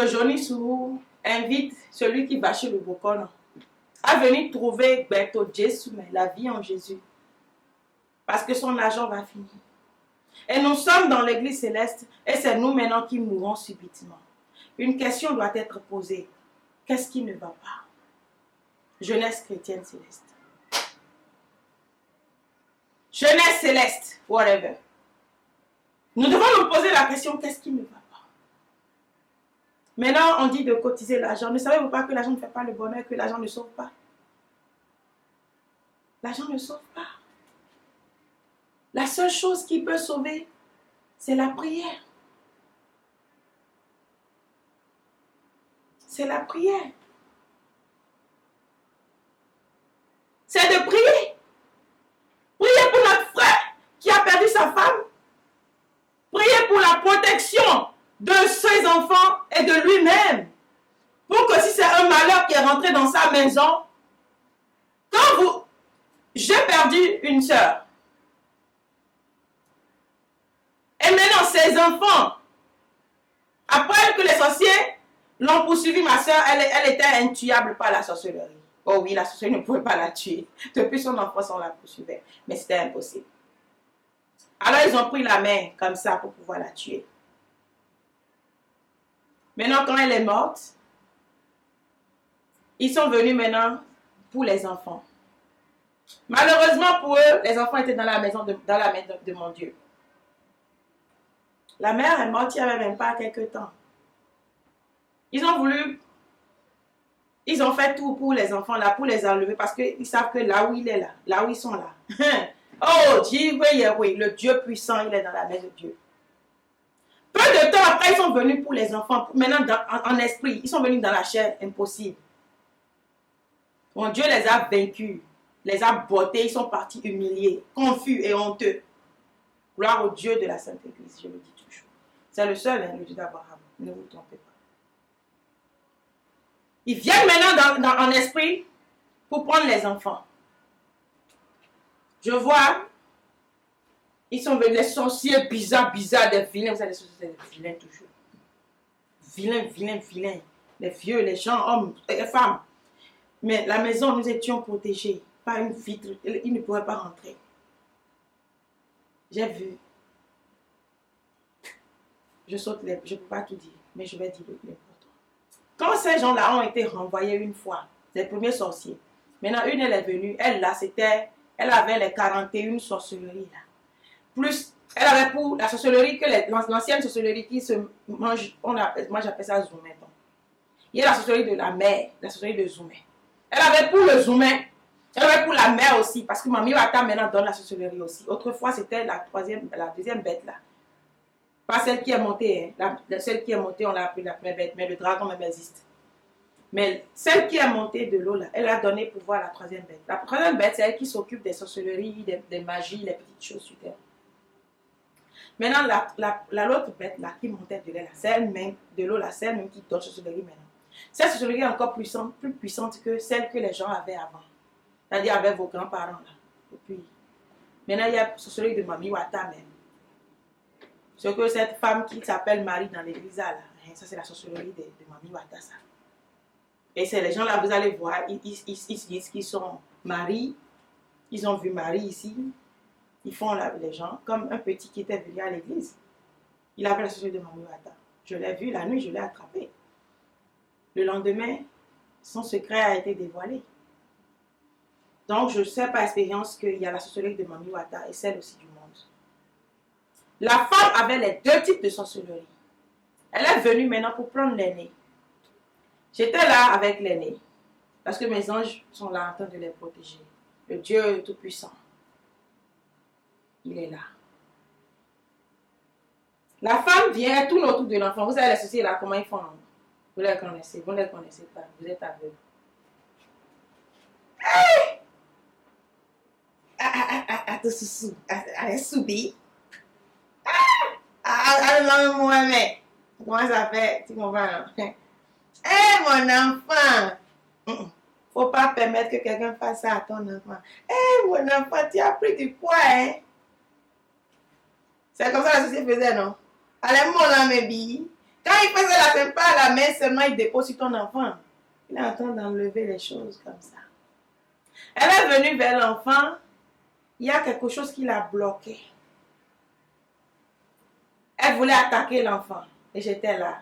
que Johnny Sou invite celui qui va chez le Bokon à venir trouver Beto Jésus, la vie en Jésus. Parce que son argent va finir. Et nous sommes dans l'église céleste et c'est nous maintenant qui mourrons subitement. Une question doit être posée. Qu'est-ce qui ne va pas? Jeunesse chrétienne céleste. Jeunesse céleste, whatever. Nous devons nous poser la question, qu'est-ce qui ne va pas? Maintenant, on dit de cotiser l'argent. Ne savez-vous pas que l'argent ne fait pas le bonheur, que l'argent ne sauve pas? L'argent ne sauve pas. La seule chose qui peut sauver, c'est la prière. C'est la prière. C'est de prier. Priez pour notre frère qui a perdu sa femme. Priez pour la protection de ses enfants et de lui-même. Pour que si c'est un malheur qui est rentré dans sa maison, j'ai perdu une sœur. Et maintenant, ses enfants, après que les sorciers l'ont poursuivi, ma soeur, elle était intuable par la sorcellerie. Oh oui, la sorcellerie ne pouvait pas la tuer. Depuis son enfance, on la poursuivait. Mais c'était impossible. Alors, ils ont pris la main comme ça pour pouvoir la tuer. Maintenant, quand elle est morte, ils sont venus maintenant pour les enfants. Malheureusement pour eux, les enfants étaient dans la maison de mon Dieu. La mère est morte il n'y avait même pas quelques temps. Ils ont fait tout pour les enfants là, pour les enlever, parce qu'ils savent que là où il est là où ils sont là. Oh, Dieu, oui, le Dieu puissant, il est dans la main de Dieu. Peu de temps après, ils sont venus pour les enfants. Maintenant, en esprit, ils sont venus dans la chair, impossible. Mon Dieu les a vaincus, les a bottés, ils sont partis humiliés, confus et honteux. Gloire au Dieu de la Sainte Église, je le dis toujours. C'est le seul, le Dieu d'Abraham. Ne vous trompez pas. Ils viennent maintenant en esprit pour prendre les enfants. Je vois, ils sont venus, les sorciers bizarres, des vilains. Vous savez, les sorciers, c'est des vilains toujours. Vilains. Les vieux, les gens, hommes, les femmes. Mais la maison, nous étions protégés par une vitre. Ils ne pouvaient pas rentrer. J'ai vu. Je saute les... Je ne peux pas tout dire, mais je vais dire l'important. Quand ces gens-là ont été renvoyés une fois, les premiers sorciers, maintenant une, elle est venue, elle avait les 41 sorcelleries là. Plus, elle avait pour la sorcellerie, l'ancienne sorcellerie qui se mange, moi j'appelle ça Zoumet. Il y a la sorcellerie de la mer, la sorcellerie de Zoumet. Elle avait pour le Zoumet, elle avait pour la mer aussi, parce que Mami Wata maintenant donne la sorcellerie aussi. Autrefois, c'était la deuxième bête là. Pas celle qui est montée, hein. Celle qui est montée, on l'a appelée la première bête, mais le dragon même existe. Mais celle qui est montée de l'eau là, elle a donné pouvoir à la troisième bête. La troisième bête, c'est elle qui s'occupe des sorcelleries, des magies, les petites choses sur terre. Maintenant, l'autre bête là, qui montait de l'eau là, c'est elle-même, de l'eau là, c'est elle-même qui donne sorcellerie maintenant. Cette sorcellerie est encore plus puissante que celle que les gens avaient avant. C'est-à-dire avec vos grands-parents là. Et puis, maintenant, il y a la sorcellerie de Mami Wata même. Ce que cette femme qui s'appelle Marie dans l'église là, ça c'est la sorcellerie de Mami Wata ça. Et c'est les gens là, vous allez voir, ils disent qu'ils sont Marie, ils ont vu Marie ici, ils font les gens comme un petit qui était venu à l'église. Il avait la sorcellerie de Mami Wata. Je l'ai vu la nuit, je l'ai attrapé. Le lendemain, son secret a été dévoilé. Donc je sais par expérience qu'il y a la sorcellerie de Mami Wata et celle aussi du monde. La femme avait les deux types de sorcellerie. Elle est venue maintenant pour prendre l'aîné. J'étais là avec l'aîné. Parce que mes anges sont là en train de les protéger. Le Dieu Tout-Puissant. Il est là. La femme vient, elle tourne autour de l'enfant. Vous savez les sorciers là, comment ils font? Vous les connaissez, vous ne les connaissez pas. Vous êtes aveugles. Elle est soubie. Mohamed. Comment ça fait? Tu comprends? Mon enfant! Faut pas permettre que quelqu'un fasse ça à ton enfant. Mon enfant, tu as pris du poids, hein? C'est comme ça que la société faisait, non? Allez, mon âme, Quand il faisait la sympa à la main, seulement il dépose sur ton enfant. Il est en train d'enlever les choses comme ça. Elle est venue vers l'enfant. Il y a quelque chose qui l'a bloqué. Elle voulait attaquer l'enfant. Et j'étais là.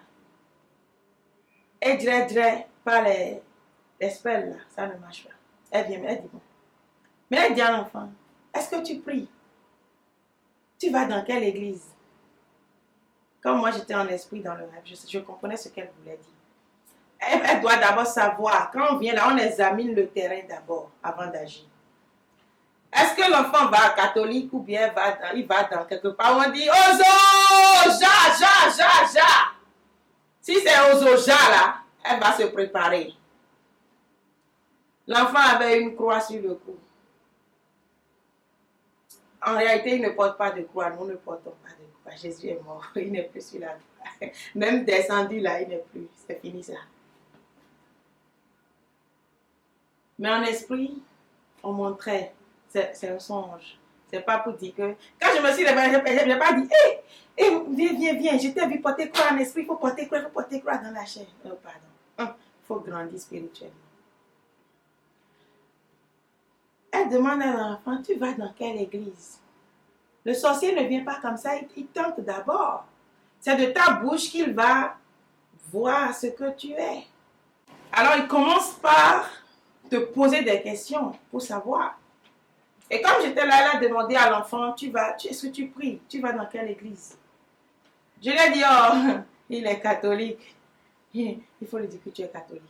Elle dirait, par les spells là, ça ne marche pas. Elle vient, elle dit bon. Mais elle dit à l'enfant, est-ce que tu pries? Tu vas dans quelle église? Comme moi j'étais en esprit dans le rêve, je comprenais ce qu'elle voulait dire. Elle doit d'abord savoir, quand on vient là, on examine le terrain d'abord, avant d'agir. Est-ce que l'enfant va catholique ou bien il va dans quelque part où on dit Ozo, ja. Si c'est Ozo, ja là, elle va se préparer. L'enfant avait une croix sur le cou. En réalité, il ne porte pas de croix. Nous ne portons pas de croix. Jésus est mort. Il n'est plus sur la croix. Même descendu là, il n'est plus. C'est fini ça. Mais en esprit, on montrait. C'est un songe. C'est pas pour dire que... Quand je me suis réveillée, je n'ai pas dit viens. Je t'ai vu porter croix en esprit. Il faut porter croix dans la chair. Oh, pardon. Il faut grandir spirituellement. Elle demande à l'enfant, tu vas dans quelle église? Le sorcier ne vient pas comme ça, il tente d'abord. C'est de ta bouche qu'il va voir ce que tu es. Alors il commence par te poser des questions pour savoir. Et comme j'étais là, elle a demandé à l'enfant, est-ce que tu pries? Tu vas dans quelle église? Je lui ai dit, oh, il est catholique. Il faut lui dire que tu es catholique.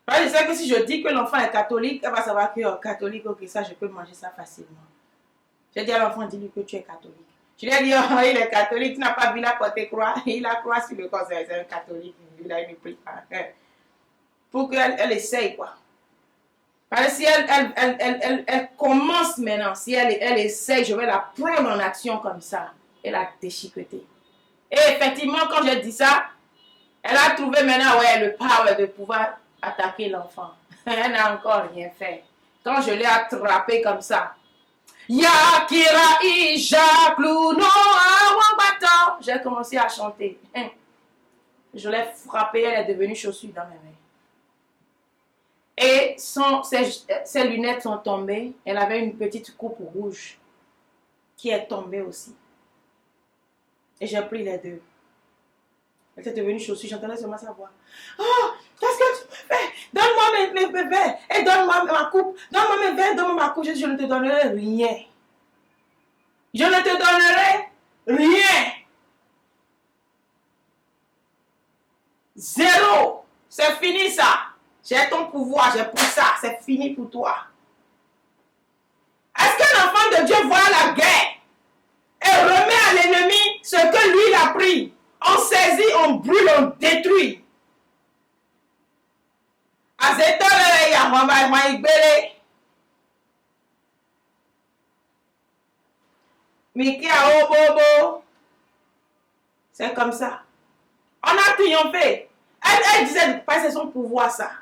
Parce que je sais que si je dis que l'enfant est catholique, elle va savoir que catholique, ok, ça, je peux manger ça facilement. J'ai dit à l'enfant, dis-lui que tu es catholique. Je lui ai dit, oh, il est catholique, tu n'as pas vu la porter croix. Il a croix sur le corps, c'est un catholique. Il a une prie. Pour qu'elle essaye, quoi. Parce que si elle commence maintenant, si elle essaye, je vais la prendre en action comme ça et la déchiqueter. Et effectivement, quand j'ai dit ça, elle a trouvé maintenant, ouais, le power de pouvoir attaquer l'enfant. Elle n'a encore rien fait. Quand je l'ai attrapé comme ça, Yakira Ija Kluno Awambato, j'ai commencé à chanter. Je l'ai frappée, elle est devenue chaussure dans mes mains. Et ses lunettes sont tombées. Elle avait une petite coupe rouge qui est tombée aussi. Et j'ai pris les deux. Elle était devenue chaussure, j'entendais seulement sa voix. Oh, qu'est-ce que tu me fais? Donne-moi mes bébés et donne-moi ma coupe. Donne-moi mes verres, donne-moi ma coupe. Je ne te donnerai rien. Je ne te donnerai rien. Zéro. C'est fini ça. J'ai ton pouvoir, j'ai pris ça. C'est fini pour toi. Est-ce qu'un enfant de Dieu voit la guerre et remet à l'ennemi ce que lui il a pris? On saisit, on brûle, on détruit. C'est comme ça. On a triomphé. Elle disait, c'est son pouvoir ça.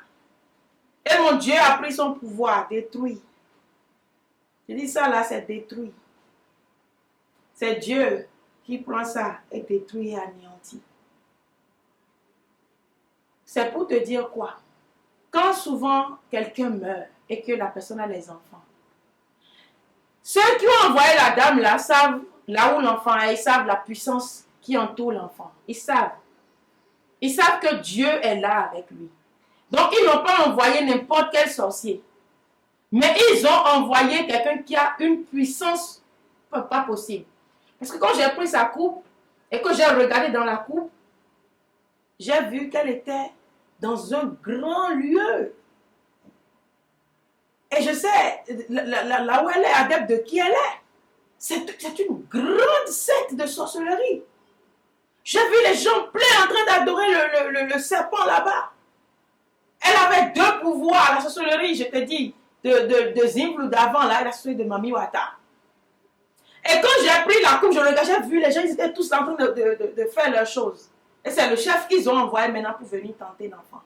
Et mon Dieu a pris son pouvoir, détruit. Je dis ça là, c'est détruit. C'est Dieu qui prend ça et détruit et anéantit. C'est pour te dire quoi? Quand souvent quelqu'un meurt et que la personne a les enfants, ceux qui ont envoyé la dame là savent là où l'enfant est, ils savent la puissance qui entoure l'enfant. Ils savent. Ils savent que Dieu est là avec lui. Donc ils n'ont pas envoyé n'importe quel sorcier. Mais ils ont envoyé quelqu'un qui a une puissance pas possible. Parce que quand j'ai pris sa coupe et que j'ai regardé dans la coupe, j'ai vu qu'elle était dans un grand lieu. Et je sais, là où elle est, adepte de qui elle est. C'est une grande secte de sorcellerie. J'ai vu les gens pleins en train d'adorer le serpent là-bas. Elle avait deux pouvoirs, la sorcellerie, je te dis, de Zimblu d'avant, là, la sorcellerie de Mami Wata. Et quand j'ai pris la coupe, j'ai vu les gens, ils étaient tous en train de faire leurs choses. Et c'est le chef qu'ils ont envoyé maintenant pour venir tenter l'enfant.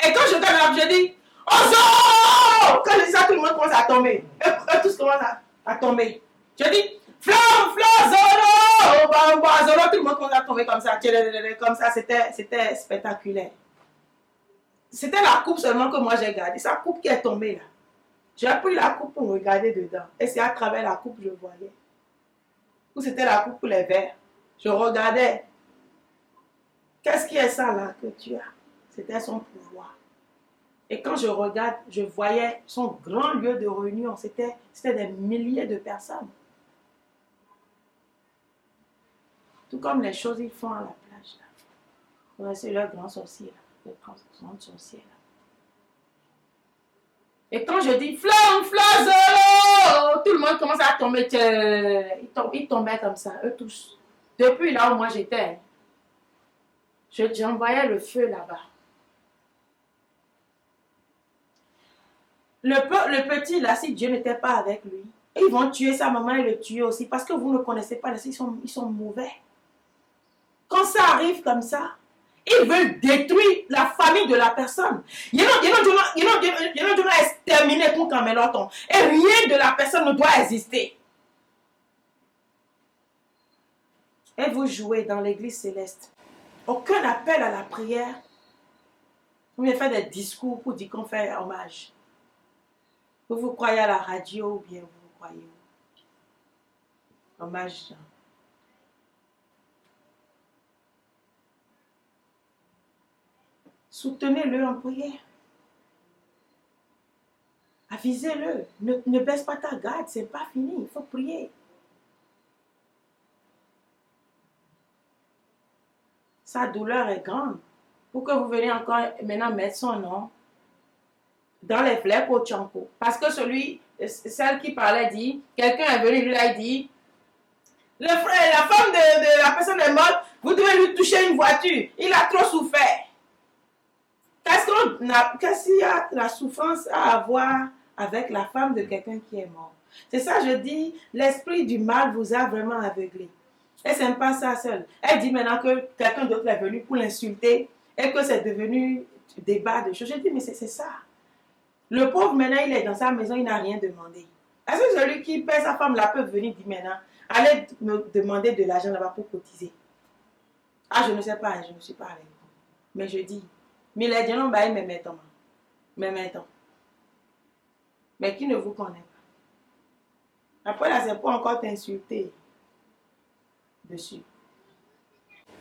Et quand je t'en ai dit, Ozo! Quand je dis ça, tout le monde commence à tomber. Tous commencent à tomber. Je dis, Flamme, flamme, Zoro! Bamba, Zoro, tout le monde commence à tomber comme ça, c'était spectaculaire. C'était la coupe seulement que moi j'ai gardée. Sa coupe qui est tombée là. J'ai pris la coupe pour regarder dedans. Et c'est à travers la coupe que je voyais. Ou c'était la coupe pour les verres. Je regardais. Qu'est-ce qui est ça là que tu as? C'était son pouvoir. Et quand je regarde, je voyais son grand lieu de réunion. C'était des milliers de personnes. Tout comme les choses ils font à la plage là. C'est leur grand sorcier là. Le grand sorcier là. Et quand je dis flamme, flamme, Zoro, tout le monde commence à tomber. Ils tombaient comme ça, eux tous. Depuis là où moi j'étais, j'envoyais le feu là-bas. Le petit là, si Dieu n'était pas avec lui, ils vont tuer sa maman et le tuer aussi parce que vous ne connaissez pas, ils sont mauvais. Quand ça arrive comme ça, ils veulent détruire la famille de la personne. Ils vont exterminer tout Cameloton. Et rien de la personne ne doit exister. Et vous jouez dans l'église céleste. Aucun appel à la prière. Vous venez faire des discours pour dire qu'on fait hommage. Vous croyez à la radio ou bien vous croyez hommage. Soutenez-le en prière. Avisez-le. Ne baisse pas ta garde, c'est pas fini. Il faut prier. Sa douleur est grande. Pour que vous veniez encore maintenant mettre son nom dans les fleurs pour Tchanko. Parce que celle qui parlait dit, quelqu'un est venu lui a dit, la femme de la personne est morte, vous devez lui toucher une voiture. Il a trop souffert. Qu'est-ce qu'il y a la souffrance à avoir avec la femme de quelqu'un qui est mort? C'est ça, je dis, l'esprit du mal vous a vraiment aveuglé. Et c'est pas ça seul. Elle dit maintenant que quelqu'un d'autre est venu pour l'insulter et que c'est devenu débat de choses. Je dis, mais c'est ça. Le pauvre, maintenant, il est dans sa maison, il n'a rien demandé. Est-ce que celui qui paie sa femme là peut venir dire maintenant, allez me demander de l'argent là-bas pour cotiser? Ah, je ne sais pas, je ne suis pas avec vous. Mais je dis, mais les gens n'ont pas aimé maintenant. Mais qui ne vous connaît pas. Après là, c'est pas encore t'insulter dessus.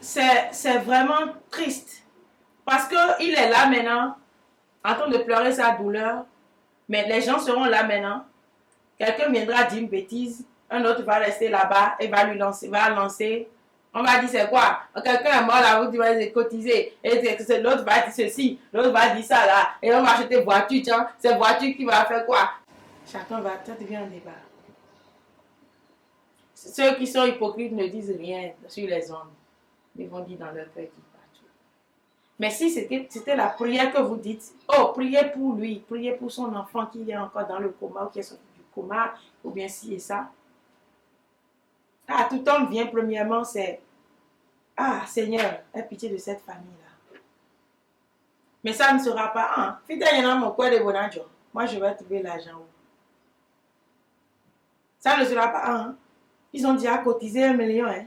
C'est vraiment triste. Parce qu'il est là maintenant, en train de pleurer sa douleur. Mais les gens seront là maintenant. Quelqu'un viendra dire une bêtise. Un autre va rester là-bas et va lancer. On va dire c'est quoi? Quelqu'un est mort là, vous devez cotiser. Et l'autre va dire ceci, l'autre va dire ça là. Et on va acheter voiture, tiens. C'est voiture qui va faire quoi? Chacun va, ça devient un débat. Ceux qui sont hypocrites ne disent rien sur les hommes. Ils vont dire dans leur cœur qu'ils partent. Mais si c'était la prière que vous dites, oh, priez pour lui, priez pour son enfant qui est encore dans le coma ou qui est sorti du coma, ou bien ci et ça. Ah, tout homme vient premièrement, c'est ah, Seigneur, aie pitié de cette famille-là. Mais ça ne sera pas un. Moi, je vais trouver l'argent. Ça ne sera pas un. Ils ont déjà cotisé 1 million. Hein.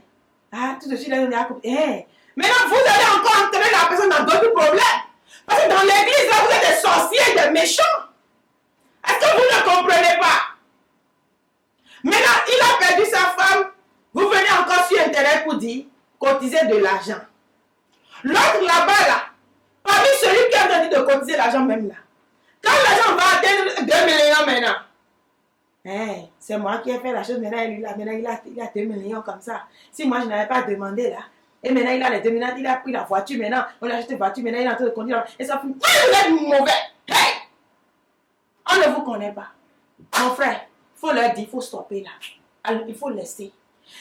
Ah, tout de suite, ils ont déjà cotisé. Hey. Maintenant, vous allez encore entraîner la personne dans d'autres problèmes. Parce que dans l'église, là, vous êtes des sorciers, des méchants. Est-ce que vous ne comprenez pas? Maintenant, il a perdu sa femme. Vous venez encore sur Internet pour dire cotiser de l'argent. L'autre là-bas, là, parmi celui qui a dit de cotiser l'argent même là, quand l'argent va atteindre 2 millions maintenant, hey, c'est moi qui ai fait la chose, maintenant il a 2 millions comme ça. Si moi je n'avais pas demandé là, et maintenant il a les 2 millions, il a pris la voiture maintenant, on a acheté une voiture, maintenant il est en train de conduire, et ça fait, vous êtes mauvais, hey! On ne vous connaît pas. Mon frère, il faut leur dire, il faut stopper là. Alors, il faut laisser.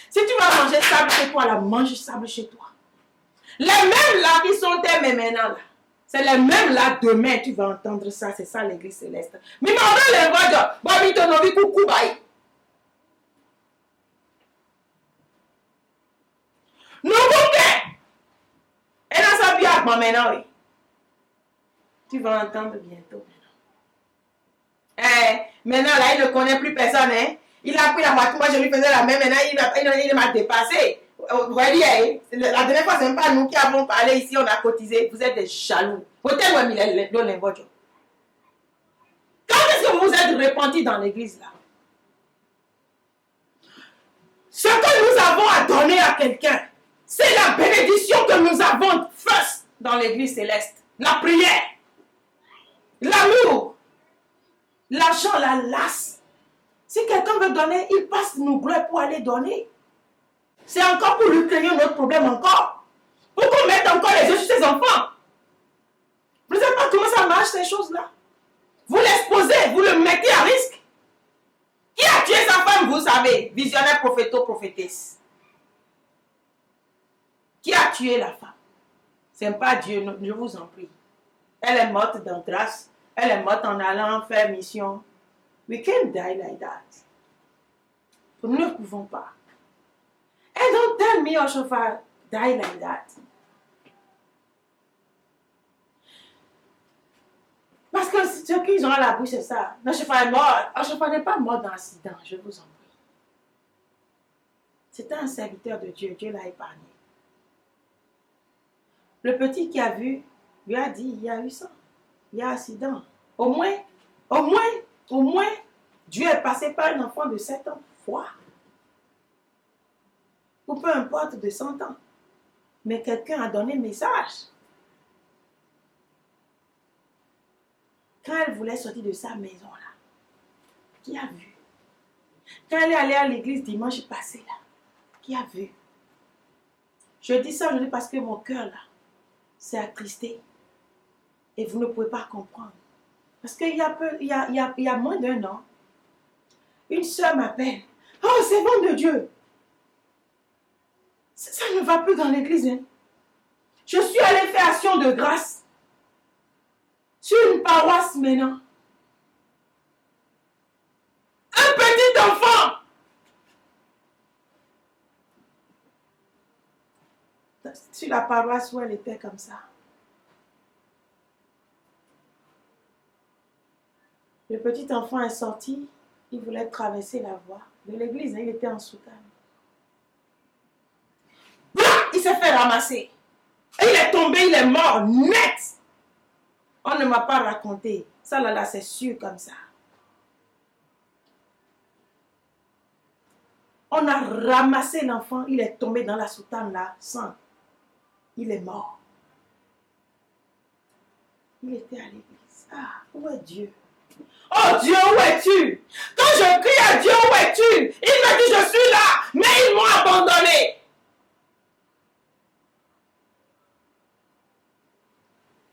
Si tu vas manger sable chez toi, là, mange sable chez toi. Les mêmes là qui sont tes maintenant là, c'est les mêmes là demain, tu vas entendre ça, c'est ça l'église céleste. Mais maintenant les voix, bah, vite, on a vu coucou, bye. Nous, bouquet. Et là, ça vient avec moi maintenant, oui. Tu vas entendre bientôt. Eh, maintenant là, il ne connaît plus personne, hein. Il a pris la moitié, moi je lui faisais la même, maintenant il m'a dépassé. Vous voyez, la dernière fois, ce n'est pas nous qui avons parlé ici, on a cotisé. Vous êtes des jaloux. Quand est-ce que vous vous êtes repentis dans l'église là? Ce que nous avons à donner à quelqu'un, c'est la bénédiction que nous avons first dans l'église céleste. La prière, l'amour, l'argent, la lasse. Si quelqu'un veut donner, il passe nos gloires pour aller donner. C'est encore pour lui créer notre problème encore. Pour qu'on mette encore les yeux sur ses enfants. Vous ne savez pas comment ça marche ces choses-là. Vous l'exposez, vous le mettez à risque. Qui a tué sa femme, vous savez? Visionnaire, prophéto, prophétesse. Qui a tué la femme? Ce n'est pas Dieu, je vous en prie. Elle est morte dans grâce. Elle est morte en allant faire mission. We can't die like that. Nous ne pouvons pas. And don't tell me Oshofa die like that. Parce que ce qu'ils ont à la bouche, c'est ça. Oshofa est mort. Oshofa n'est pas mort dans l'accident, je vous en prie. C'était un serviteur de Dieu. Dieu l'a épargné. Le petit qui a vu lui a dit, il y a eu ça. Il y a accident. Au moins, Dieu est passé par un enfant de 7 ans. Foi. Ou peu importe de 100 ans. Mais quelqu'un a donné message. Quand elle voulait sortir de sa maison-là, qui a vu? Quand elle est allée à l'église dimanche passé, là, qui a vu? Je dis ça aujourd'hui parce que mon cœur, là, s'est attristé. Et vous ne pouvez pas comprendre. Parce qu'il y a moins d'un an, une soeur m'appelle. Oh, c'est bon de Dieu. Ça ne va plus dans l'église. Hein. Je suis allée faire action de grâce sur une paroisse maintenant. Un petit enfant. Sur la paroisse où elle était comme ça. Le petit enfant est sorti. Il voulait traverser la voie de l'église. Hein, il était en soutane. Il s'est fait ramasser. Et il est tombé, il est mort, net. On ne m'a pas raconté. Ça là, c'est sûr comme ça. On a ramassé l'enfant, il est tombé dans la soutane là, sans. Il est mort. Il était à l'église. Ah, où est Dieu? Oh Dieu, où es-tu? Quand je crie à Dieu, où es-tu? Il me dit, je suis là, mais ils m'ont abandonné.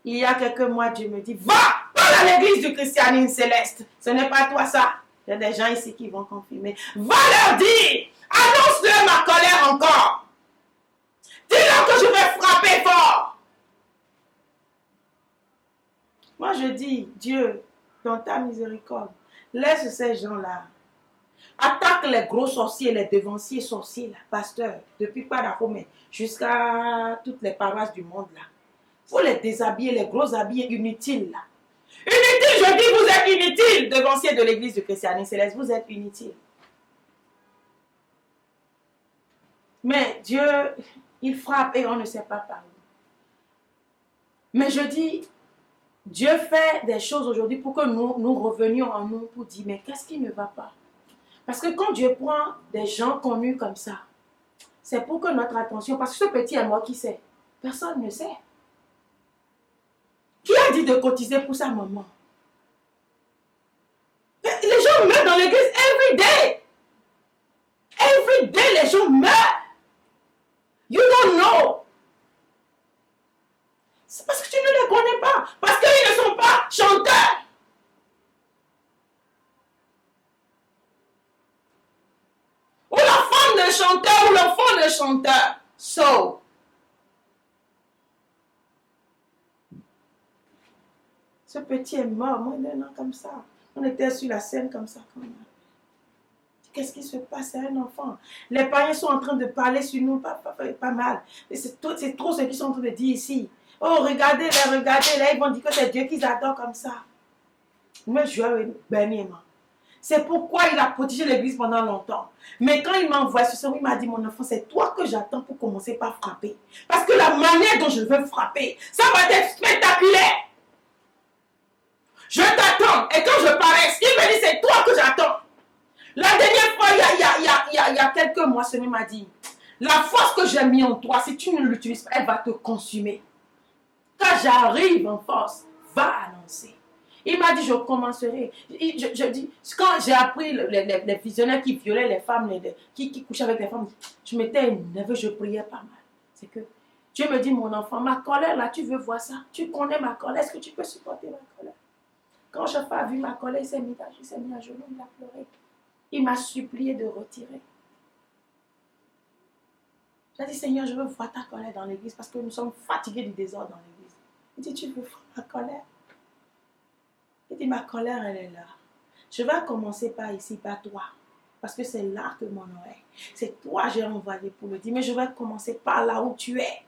Il y a quelques mois, Dieu me dit, va à l'église du christianisme céleste. Ce n'est pas toi ça. Il y a des gens ici qui vont confirmer. Va leur dire, annonce-leur ma colère encore. Dis-leur que je vais frapper fort. Moi, je dis, Dieu, dans ta miséricorde, laisse ces gens-là. Attaque les gros sorciers, les devanciers sorciers, là, pasteurs, depuis Padahome jusqu'à toutes les paroisses du monde là. Il faut les déshabiller, les gros habits inutiles là. Inutiles, je dis, vous êtes inutiles, devanciers de l'église du christianisme céleste, vous êtes inutiles. Mais Dieu, il frappe et on ne sait pas par où. Mais je dis, Dieu fait des choses aujourd'hui pour que nous revenions en nous pour dire, mais qu'est-ce qui ne va pas? Parce que quand Dieu prend des gens connus comme ça, c'est pour que notre attention, parce que ce petit est mort, qui sait? Personne ne sait. Qui a dit de cotiser pour sa maman? Les gens meurent dans l'église every day. Every day, les gens meurent. You don't know. C'est parce que tu ne les connais pas. Parce qu'ils ne sont pas chanteurs. Ou la femme de chanteur ou l'enfant de chanteur. So. Ce petit est mort, moi, d'un an comme ça. On était sur la scène comme ça. Qu'est-ce qui se passe? C'est un enfant. Les parents sont en train de parler sur nous, pas mal. C'est trop ce qu'ils sont en train de dire ici. Oh, regardez-les, ils vont dire que c'est Dieu qu'ils adorent comme ça. Moi, je vais bénir. C'est pourquoi il a protégé l'église pendant longtemps. Mais quand il m'a envoyé ce soir, il m'a dit, mon enfant, c'est toi que j'attends pour commencer par frapper. Parce que la manière dont je veux frapper, ça va être spectaculaire. Je t'attends. Et quand je paraisse, il me dit, c'est toi que j'attends. La dernière fois, il y a quelques mois, ce m'a dit, la force que j'ai mis en toi, si tu ne l'utilises pas, elle va te consumer. Quand j'arrive en force, va annoncer. Il m'a dit, je commencerai. Je dis, quand j'ai appris les visionnaires qui violaient les femmes, qui couchaient avec les femmes, je m'étais énervée, je priais pas mal. C'est que Dieu me dit, mon enfant, ma colère là, tu veux voir ça? Tu connais ma colère, est-ce que tu peux supporter ma colère? Quand Shapha a vu ma colère, il s'est mis à genoux, il a pleuré. Il m'a supplié de retirer. J'ai dit, Seigneur, je veux voir ta colère dans l'église parce que nous sommes fatigués du désordre dans l'église. Il dit, tu veux voir ma colère? Il dit, ma colère, elle est là. Je vais commencer par ici, par toi. Parce que c'est là que mon nom est. C'est toi que j'ai envoyé pour le dire. Mais je vais commencer par là où tu es.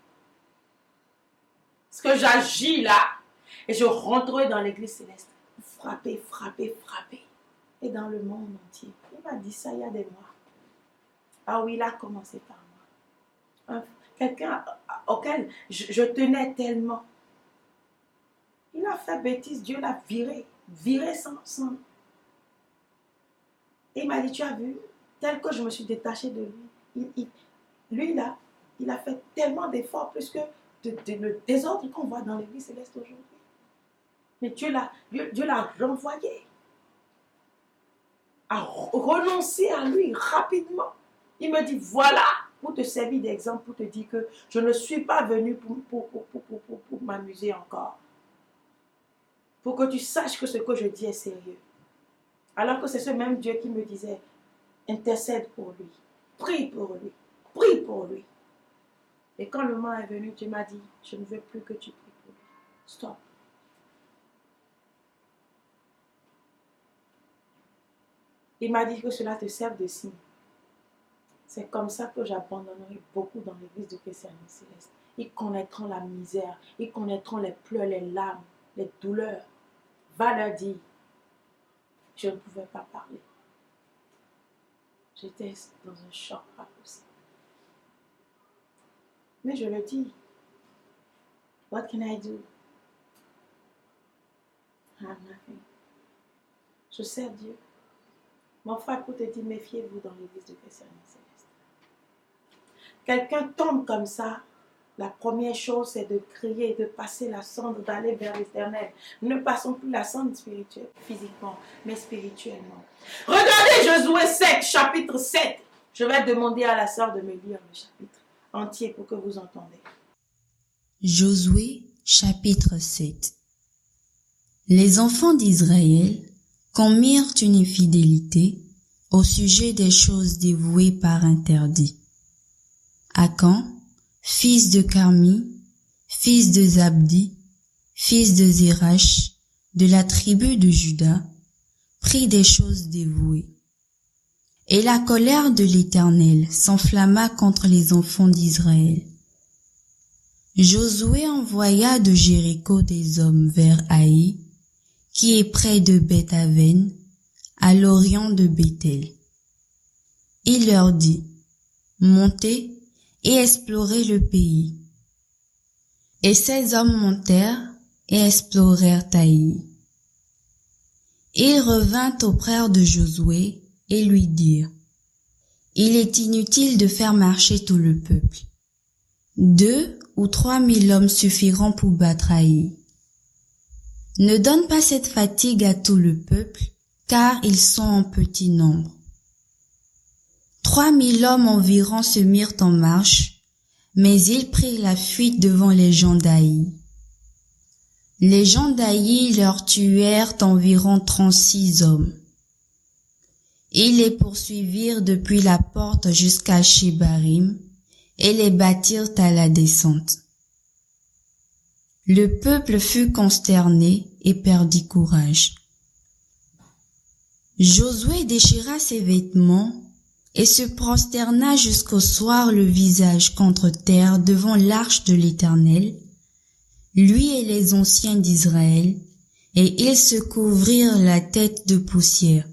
Parce que j'agis là. Et je rentrerai dans l'église céleste. Frapper, frapper, frapper. Et dans le monde entier. Il m'a dit ça il y a des mois. Ah oui, il a commencé par moi. Quelqu'un auquel je tenais tellement. Il a fait bêtise, Dieu l'a viré sans. Et il m'a dit, tu as vu, tel que je me suis détachée de lui, lui là, il a fait tellement d'efforts plus que le désordre qu'on voit dans l'église céleste aujourd'hui. Mais Dieu l'a renvoyé à renoncer à lui rapidement. Il me dit, voilà, pour te servir d'exemple, pour te dire que je ne suis pas venu pour m'amuser encore. Pour que tu saches que ce que je dis est sérieux. Alors que c'est ce même Dieu qui me disait, intercède pour lui, prie pour lui, prie pour lui. Et quand le moment est venu, Dieu m'a dit, je ne veux plus que tu pries pour lui. Stop. Il m'a dit que cela te serve de signe. C'est comme ça que j'abandonnerai beaucoup dans l'église de Christianisme Céleste. Ils connaîtront la misère, ils connaîtront les pleurs, les larmes, les douleurs. Va leur dire, je ne pouvais pas parler. J'étais dans un choc pas possible. Mais je le dis. What can I do? I have nothing. Je sers Dieu. Mon frère, pour te dire, méfiez-vous dans l'église de Christianisme Céleste. Quelqu'un tombe comme ça, la première chose, c'est de crier, de passer la cendre, d'aller vers l'Éternel. Nous ne passons plus la cendre spirituelle, physiquement, mais spirituellement. Regardez Josué 7, chapitre 7. Je vais demander à la sœur de me lire le chapitre entier pour que vous entendez. Josué, chapitre 7. Les enfants d'Israël commirent une infidélité au sujet des choses dévouées par interdit. Akan, fils de Carmi, fils de Zabdi, fils de Zérach, de la tribu de Juda, prit des choses dévouées. Et la colère de l'Éternel s'enflamma contre les enfants d'Israël. Josué envoya de Jéricho des hommes vers Haï, qui est près de Beth-Aven, à l'orient de Béthel. Il leur dit, montez et explorez le pays. Et ces hommes montèrent et explorèrent Haï. Ils revinrent auprès de Josué et lui dirent, il est inutile de faire marcher tout le peuple. 2 ou 3 000 hommes suffiront pour battre Haï. Ne donne pas cette fatigue à tout le peuple, car ils sont en petit nombre. 3 000 hommes environ se mirent en marche, mais ils prirent la fuite devant les gens d'Haï. Les gens d'Haï leur tuèrent environ 36 hommes. Ils les poursuivirent depuis la porte jusqu'à Shebarim et les battirent à la descente. Le peuple fut consterné et perdit courage. Josué déchira ses vêtements et se prosterna jusqu'au soir le visage contre terre devant l'arche de l'Éternel, lui et les anciens d'Israël, et ils se couvrirent la tête de poussière.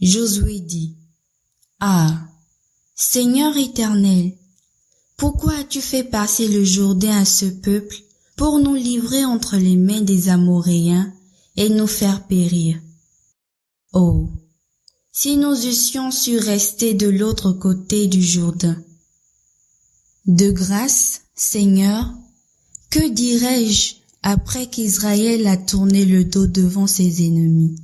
Josué dit, « Ah, Seigneur éternel, pourquoi as-tu fait passer le Jourdain à ce peuple pour nous livrer entre les mains des Amoréens et nous faire périr? Oh, si nous eussions su rester de l'autre côté du Jourdain. De grâce, Seigneur, que dirais-je après qu'Israël a tourné le dos devant ses ennemis?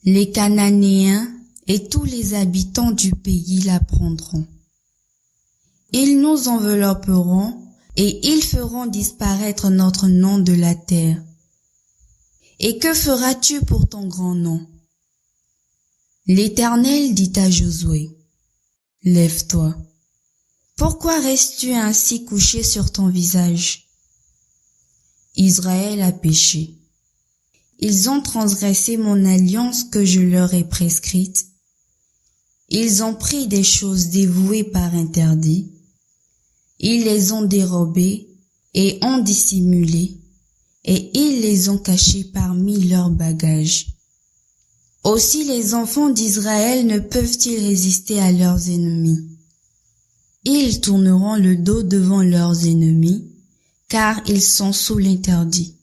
Les Cananéens et tous les habitants du pays l'apprendront. Ils nous envelopperont et ils feront disparaître notre nom de la terre. Et que feras-tu pour ton grand nom? L'Éternel dit à Josué, « Lève-toi. Pourquoi restes-tu ainsi couché sur ton visage? Israël a péché. Ils ont transgressé mon alliance que je leur ai prescrite. Ils ont pris des choses dévouées par interdit. Ils les ont dérobées et ont dissimulé, et ils les ont cachées parmi leurs bagages. Aussi les enfants d'Israël ne peuvent-ils résister à leurs ennemis. Ils tourneront le dos devant leurs ennemis, car ils sont sous l'interdit.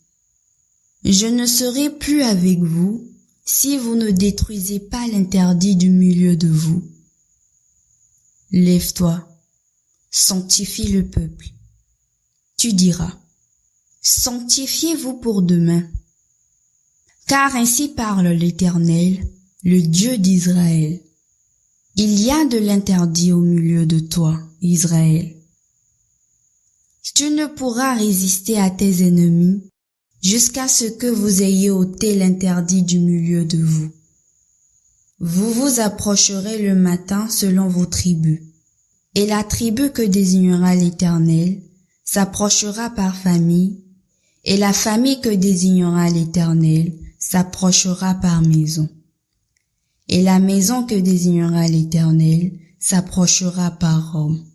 Je ne serai plus avec vous si vous ne détruisez pas l'interdit du milieu de vous. Lève-toi, sanctifie le peuple. Tu diras, sanctifiez-vous pour demain. Car ainsi parle l'Éternel, le Dieu d'Israël. Il y a de l'interdit au milieu de toi, Israël. Tu ne pourras résister à tes ennemis jusqu'à ce que vous ayez ôté l'interdit du milieu de vous. Vous vous approcherez le matin selon vos tribus, et la tribu que désignera l'Éternel s'approchera par famille, et la famille que désignera l'Éternel s'approchera par maison. Et la maison que désignera l'Éternel s'approchera par homme.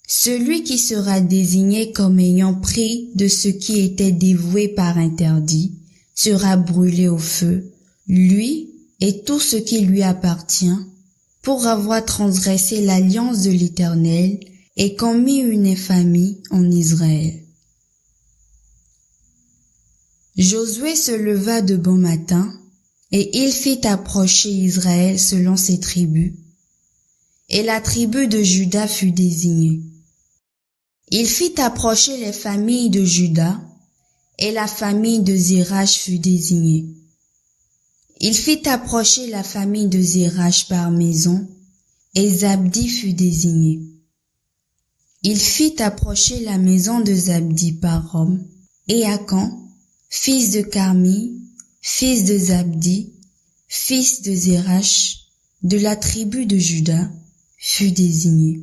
Celui qui sera désigné comme ayant pris de ce qui était dévoué par interdit sera brûlé au feu, lui et tout ce qui lui appartient, pour avoir transgressé l'alliance de l'Éternel et commis une infamie en Israël. Josué se leva de bon matin, et il fit approcher Israël selon ses tribus, et la tribu de Juda fut désignée. Il fit approcher les familles de Juda, et la famille de Zérach fut désignée. Il fit approcher la famille de Zérach par maison, et Zabdi fut désigné. Il fit approcher la maison de Zabdi par homme, et Akan, fils de Carmi, fils de Zabdi, fils de Zérach, de la tribu de Juda, fut désigné.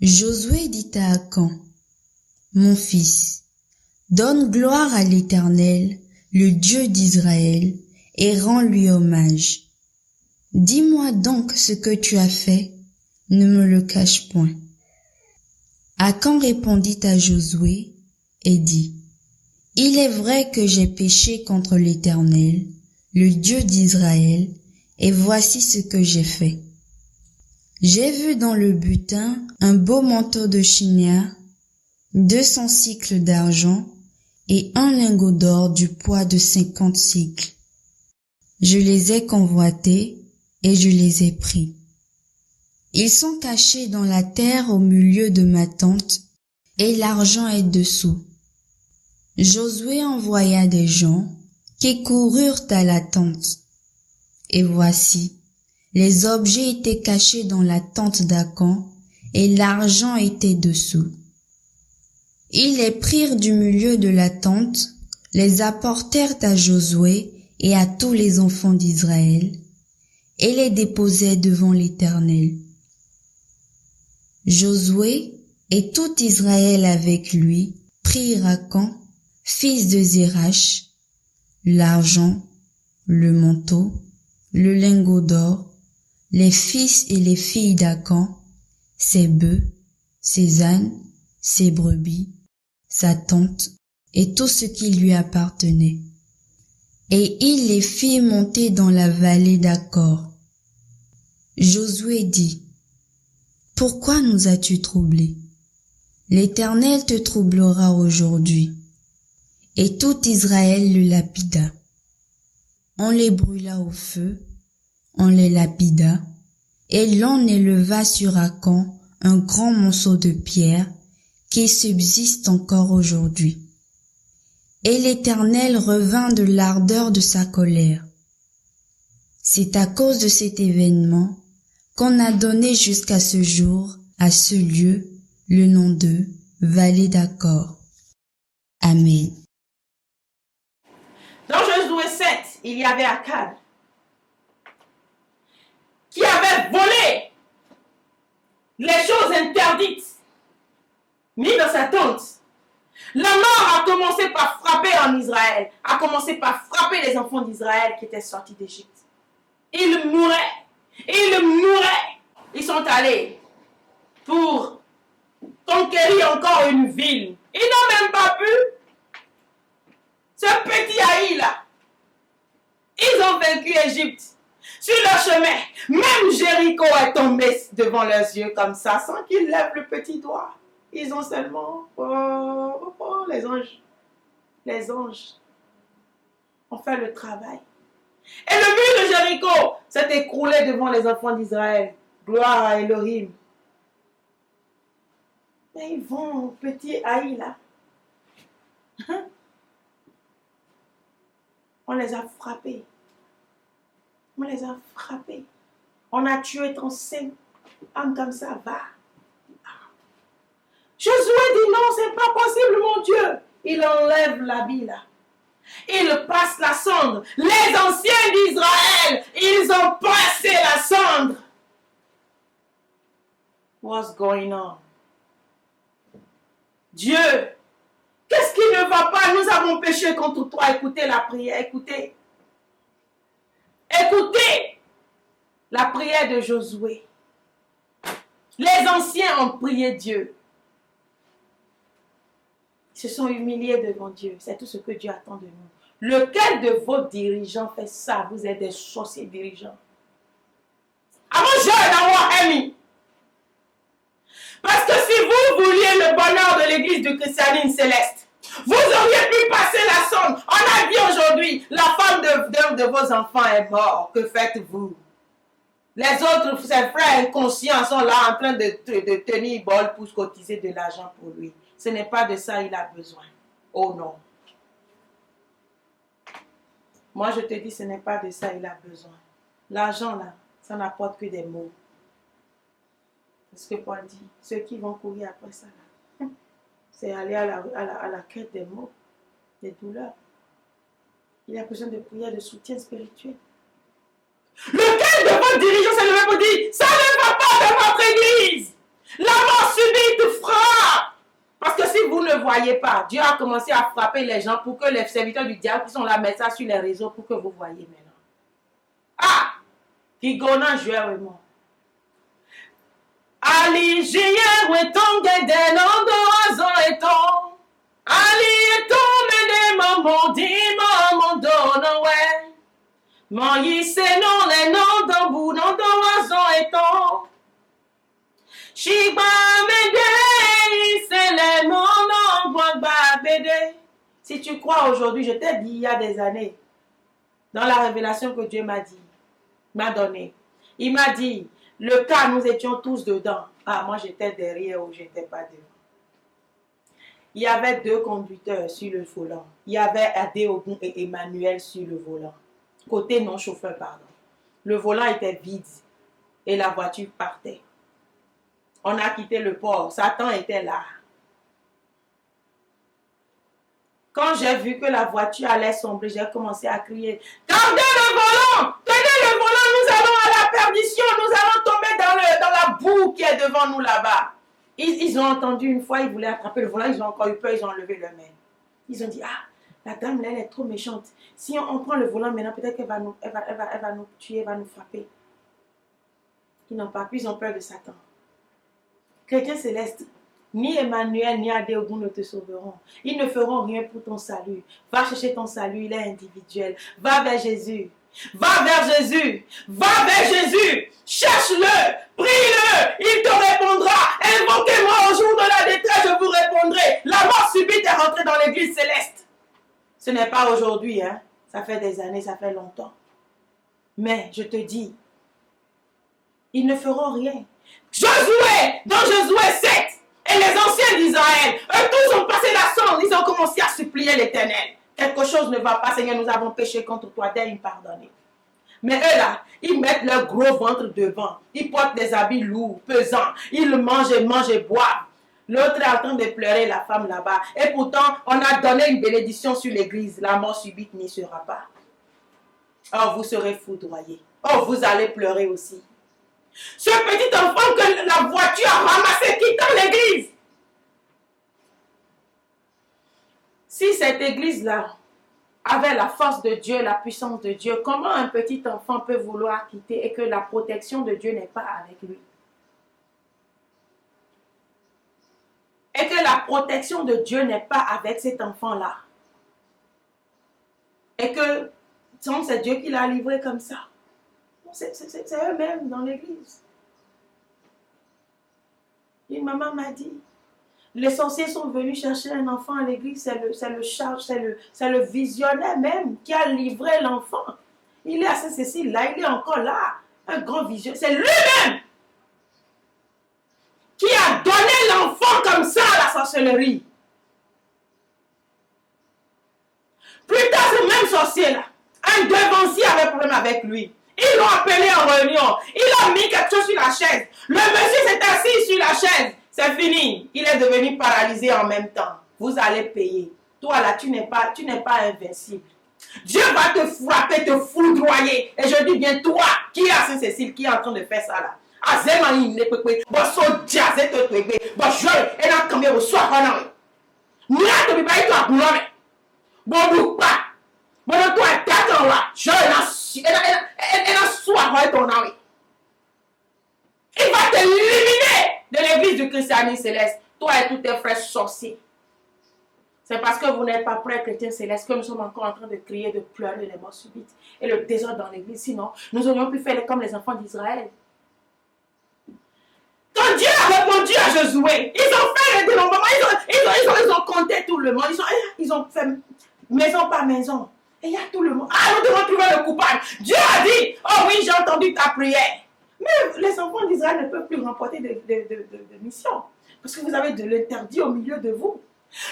Josué dit à Akan, « Mon fils, donne gloire à l'Éternel, le Dieu d'Israël, et rends-lui hommage. Dis-moi donc ce que tu as fait, ne me le cache point. » Akan répondit à Josué et dit, « Il est vrai que j'ai péché contre l'Éternel, le Dieu d'Israël, et voici ce que j'ai fait. J'ai vu dans le butin un beau manteau de chinia, 200 cycles d'argent et un lingot d'or du poids de 50 cycles. Je les ai convoités et je les ai pris. Ils sont cachés dans la terre au milieu de ma tente et l'argent est dessous. » Josué envoya des gens qui coururent à la tente. Et voici, les objets étaient cachés dans la tente d'Akan et l'argent était dessous. Ils les prirent du milieu de la tente, les apportèrent à Josué et à tous les enfants d'Israël, et les déposèrent devant l'Éternel. Josué et tout Israël avec lui prirent Akan, fils de Zérach, l'argent, le manteau, le lingot d'or, les fils et les filles d'Akan, ses bœufs, ses ânes, ses brebis, sa tente et tout ce qui lui appartenait. et il les fit monter dans la vallée d'Accord. Josué dit, « Pourquoi nous as-tu troublés? L'Éternel te troublera aujourd'hui. » Et tout Israël le lapida. On les brûla au feu, on les lapida, et l'on éleva sur Accan un grand monceau de pierre qui subsiste encore aujourd'hui. Et l'Éternel revint de l'ardeur de sa colère. C'est à cause de cet événement qu'on a donné jusqu'à ce jour à ce lieu le nom de Vallée d'Accord. Amen. Dans Josué 7, il y avait Akab qui avait volé les choses interdites, mis dans sa tente. La mort a commencé par frapper en Israël, a commencé par frapper les enfants d'Israël qui étaient sortis d'Égypte. Ils mouraient, ils mouraient. Ils sont allés pour conquérir encore une ville. Ils n'ont même pas pu. Ce petit Haï là, ils ont vaincu Égypte. Sur leur chemin, même Jéricho est tombé devant leurs yeux comme ça, sans qu'ils lèvent le petit doigt. Ils ont seulement, les anges ont fait le travail. Et le mur de Jéricho s'est écroulé devant les enfants d'Israël. Gloire à Elohim. Mais ils vont, petit Haï là. On les a frappés. On les a frappés. On a tué ton sein. Comme ça va. Josué dit non, c'est pas possible, mon Dieu. Il enlève l'habit là. Il passe la cendre. Les anciens d'Israël, ils ont passé la cendre. What's going on? Dieu, qu'est-ce qui ne va pas? Nous avons péché contre toi. Écoutez la prière, écoutez. Écoutez la prière de Josué. Les anciens ont prié Dieu. Ils se sont humiliés devant Dieu. C'est tout ce que Dieu attend de nous. Lequel de vos dirigeants fait ça? Vous êtes des sorciers dirigeants. Avant je Parce que si vous vouliez le bonheur de l'église de Christianine Céleste, vous auriez pu passer la sonde. On a dit aujourd'hui, la femme de vos enfants est morte. Que faites-vous? Les autres, ses frères inconscients sont là en train de tenir bol pour cotiser de l'argent pour lui. Ce n'est pas de ça qu'il a besoin. Oh non. Moi, je te dis, ce n'est pas de ça qu'il a besoin. L'argent, là, ça n'apporte que des mots. C'est ce que Paul dit. Ceux qui vont courir après ça, là, c'est aller à la quête des mots, des douleurs. Il a besoin de prière, de soutien spirituel. Lequel de vos dirigeants s'est levé pour dire, ça ne va pas de votre église. La mort subite frappe. Parce que si vous ne voyez pas, Dieu a commencé à frapper les gens pour que les serviteurs du diable qui sont là mettent ça sur les réseaux pour que vous voyez maintenant. Ah! Kigona joueur. Ali jiye weton gede nondo azo eton. Ali eton mene maman di maman dono we. Mon yise non le non d'ambou non do azo eton. Shiba mede c'est le non boagba bede. Si tu crois aujourd'hui, je t'ai dit il y a des années, dans la révélation que Dieu m'a dit, m'a donné, il m'a dit, le cas, nous étions tous dedans. Ah, moi j'étais derrière ou j'étais pas devant. Il y avait 2 conducteurs sur le volant. Il y avait Adéogun et Emmanuel sur le volant. Côté non-chauffeur, pardon. Le volant était vide et la voiture partait. On a quitté le port. Satan était là. Quand j'ai vu que la voiture allait sombrer, j'ai commencé à crier, gardez le volant! Tenez le volant, nous allons à la perdition, nous allons tomber dans la boue qui est devant nous là-bas. Ils ont entendu une fois, ils voulaient attraper le volant, ils ont encore eu peur, ils ont enlevé leur main. Ils ont dit, ah, la dame là, elle est trop méchante. Si on prend le volant maintenant, peut-être qu'elle va nous tuer, elle va nous frapper. Ils n'ont pas pu, ils ont peur de Satan. Chrétien céleste, Ni Emmanuel, ni Adéogun ne te sauveront. Ils ne feront rien pour ton salut. Va chercher ton salut, il est individuel. Va vers Jésus. Va vers Jésus. Va vers Jésus. Cherche-le. Prie-le. Il te répondra. Invoquez-moi au jour de la détresse, je vous répondrai. La mort subite est rentrée dans l'église céleste. Ce n'est pas aujourd'hui, hein. Ça fait des années, ça fait longtemps. Mais je te dis, ils ne feront rien. Josué, dans Josué 7, et les anciens d'Israël, eux tous ont passé la sonde, ils ont commencé à supplier l'Éternel. Quelque chose ne va pas, Seigneur, nous avons péché contre toi, daigne pardonner. Mais eux là, ils mettent leur gros ventre devant, ils portent des habits lourds, pesants, ils mangent et boivent. L'autre est en train de pleurer, la femme là-bas. Et pourtant, on a donné une bénédiction sur l'église, la mort subite n'y sera pas. Oh, vous serez foudroyés. Oh, vous allez pleurer aussi. Ce petit enfant que la voiture a ramassé quittant l'église. Si cette église-là avait la force de Dieu, la puissance de Dieu, comment un petit enfant peut vouloir quitter et que la protection de Dieu n'est pas avec lui? Et que la protection de Dieu n'est pas avec cet enfant-là. Et que c'est Dieu qui l'a livré comme ça. C'est eux-mêmes dans l'église. Une maman m'a dit, les sorciers sont venus chercher un enfant à l'église, c'est le visionnaire même qui a livré l'enfant. Il est à Saint-Cécile, là, il est encore là, un grand visionnaire. C'est lui-même qui a donné l'enfant comme ça à la sorcellerie. Plus tard, ce même sorcier-là, un devancier avait problème avec lui. Ils l'ont appelé en réunion. Il a mis quelque chose sur la chaise. Le monsieur s'est assis sur la chaise. C'est fini. Il est devenu paralysé en même temps. Vous allez payer. Toi là, tu n'es pas invincible. Dieu va te frapper, te foudroyer. Et je dis bien toi, qui est à Saint-Cécile, qui est en train de faire ça là. Azemaï ne peut pas. Bon, son jazz te trouver. Bon, je et là quand même au soir on a. Nous là tu peux pas être boulot. Bon, vous pas. Bon, toi t'attends là. Je elle a soif à ton âme. Il va t'éliminer de l'église du christianisme céleste. Toi et tous tes frères sorciers. C'est parce que vous n'êtes pas prêts, chrétiens célestes, que nous sommes encore en train de crier, de pleurer les morts subites et le désordre dans l'église. Sinon, nous aurions pu faire comme les enfants d'Israël. Quand Dieu a répondu à Josué, ils ont fait le dénombrement, ils ont compté tout le monde. Ils ont fait maison par maison. Et il y a tout le monde. Ah, nous devons trouver le coupable. Dieu a dit, oh oui, j'ai entendu ta prière. Mais les enfants d'Israël ne peuvent plus remporter de mission. Parce que vous avez de l'interdit au milieu de vous.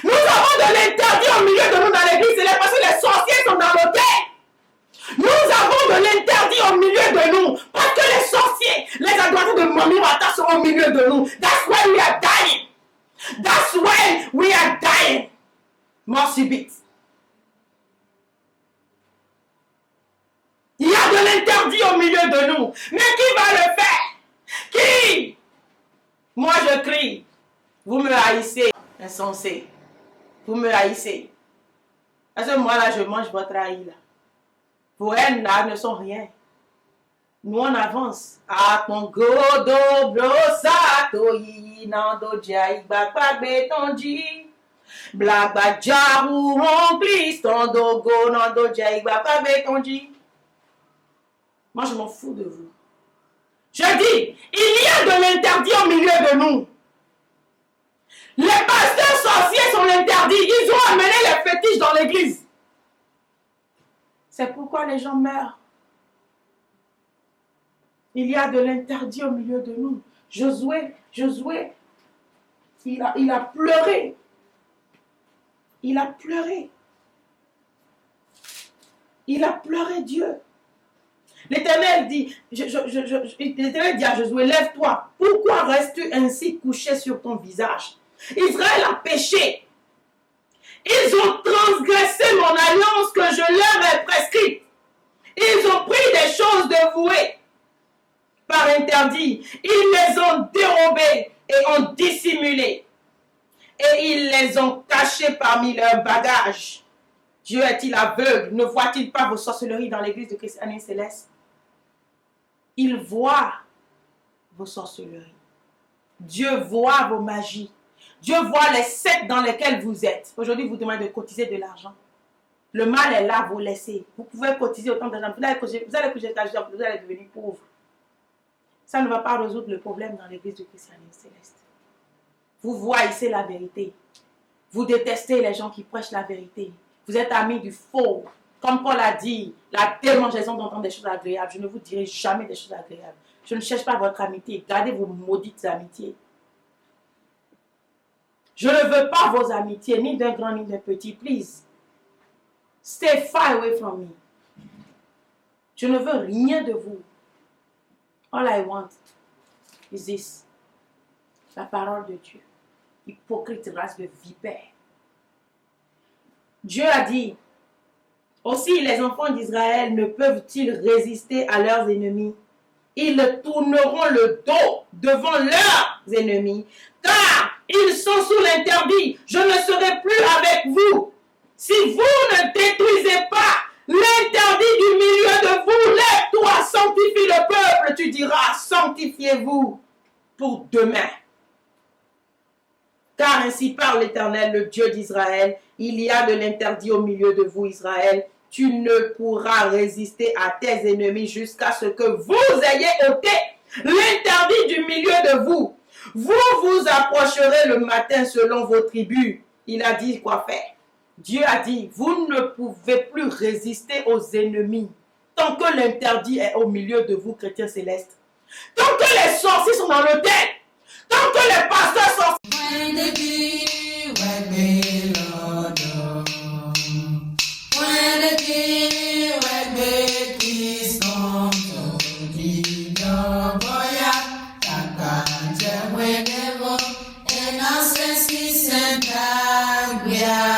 Nous avons de l'interdit au milieu de nous dans l'église. C'est parce que les sorciers sont dans l'hôtel. Nous avons de l'interdit au milieu de nous. Parce que les sorciers, les adorateurs de Mami Mata sont au milieu de nous. That's why we are dying. That's why we are dying. Mort subite. Il y a de l'interdit au milieu de nous. Mais qui va le faire? Qui? Moi je crie. Vous me haïssez, insensé. Vous me haïssez. Parce que moi là, je mange votre haï là. Vos haines là ne sont rien. Nous on avance. A ton godo blosa to yi nando jai bakba betonji. Blagba jarou remplis ton dogo nando jai bakba betonji. Moi, je m'en fous de vous. Je dis, il y a de l'interdit au milieu de nous. Les pasteurs sorciers sont interdits. Ils ont amené les fétiches dans l'église. C'est pourquoi les gens meurent. Il y a de l'interdit au milieu de nous. Josué, il a pleuré. Il a pleuré. Il a pleuré Dieu. L'Éternel dit, l'Éternel dit à Josué, lève-toi. Pourquoi restes-tu ainsi couché sur ton visage? Israël a péché. Ils ont transgressé mon alliance que je leur ai prescrite. Ils ont pris des choses dévouées par interdit. Ils les ont dérobées et ont dissimulé. Et ils les ont cachées parmi leurs bagages. Dieu est-il aveugle? Ne voit-il pas vos sorcelleries dans l'église de christianisme céleste? Il voit vos sorcelleries. Dieu voit vos magies. Je vois les sectes dans lesquels vous êtes. Aujourd'hui, vous demandez de cotiser de l'argent. Le mal est là, vous laissez. Vous pouvez cotiser autant d'argent. Vous allez coucher d'argent, vous allez devenir pauvre. Ça ne va pas résoudre le problème dans l'église du christianisme céleste. Vous voyez la vérité. Vous détestez les gens qui prêchent la vérité. Vous êtes amis du faux. Comme Paul a dit, la démangeaison d'entendre des choses agréables. Je ne vous dirai jamais des choses agréables. Je ne cherche pas votre amitié. Gardez vos maudites amitiés. Je ne veux pas vos amitiés, ni d'un grand ni d'un petit. Please. Stay far away from me. Je ne veux rien de vous. All I want is this. La parole de Dieu. Hypocrite race de vipère. Dieu a dit, aussi les enfants d'Israël ne peuvent-ils résister à leurs ennemis? Ils tourneront le dos devant leurs ennemis, car ils sont sous l'interdit. Je ne serai plus avec vous. Si vous ne détruisez pas l'interdit du milieu de vous, lève-toi, sanctifie le peuple. Tu diras, sanctifiez-vous pour demain. Car ainsi parle l'Éternel, le Dieu d'Israël, il y a de l'interdit au milieu de vous, Israël. Tu ne pourras résister à tes ennemis jusqu'à ce que vous ayez ôté l'interdit du milieu de vous. Vous vous approcherez le matin selon vos tribus. Il a dit quoi faire. Dieu a dit, vous ne pouvez plus résister aux ennemis tant que l'interdit est au milieu de vous, chrétiens célestes. Tant que les sorciers sont dans l'autel, tant que les pasteurs sont... Yeah.